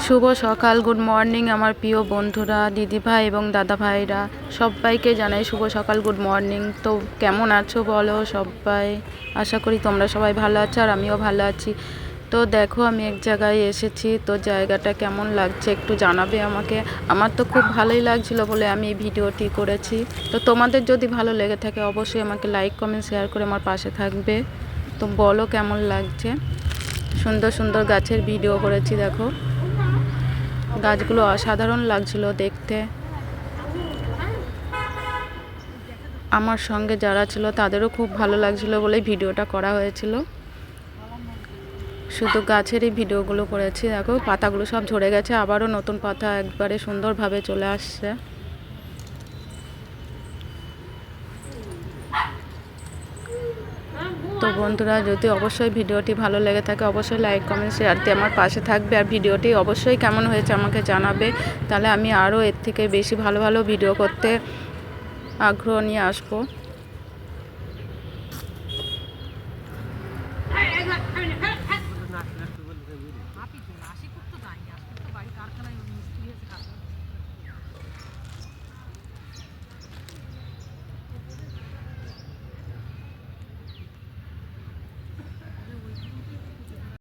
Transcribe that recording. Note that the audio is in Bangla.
শুভ সকাল, গুড মর্নিং আমার প্রিয় বন্ধুরা, দিদি ভাই এবং দাদা ভাইরা, সবাইকে জানাই শুভ সকাল, গুড মর্নিং। তো কেমন আছো বলো সবাই? আশা করি তোমরা সবাই ভালো আছো আর আমিও ভালো আছি। তো দেখো আমি এক জায়গায় এসেছি, তো জায়গাটা কেমন লাগছে একটু জানাবে আমাকে। আমার তো খুব ভালোই লাগছিল বলে আমি এই ভিডিওটি করেছি। তো তোমাদের যদি ভালো লেগে থাকে অবশ্যই আমাকে লাইক কমেন্ট শেয়ার করে আমার পাশে থাকবে। তো বলো কেমন লাগছে। সুন্দর সুন্দর গাছের ভিডিও করেছি, দেখো গাছগুলো অসাধারণ লাগছিল দেখতে। আমার সঙ্গে যারা ছিল তাদেরও খুব ভালো লাগছিল বলেই ভিডিওটা করা হয়েছিল। শুধু গাছেরই ভিডিওগুলো করেছি, দেখো পাতাগুলো সব ঝরে গেছে, আবারও নতুন পাতা একবারে সুন্দরভাবে চলে আসছে। তো বন্ধুরা, যদি অবশ্যই ভিডিওটি ভালো লেগে থাকে অবশ্যই লাইক কমেন্ট শেয়ার দিয়ে আমার পাশে থাকবে। আর ভিডিওটি অবশ্যই কেমন হয়েছে আমাকে জানাবে, তাহলে আমি আরও এর থেকে বেশি ভালো ভালো ভিডিও করতে আগ্রহ নিয়ে আসবো।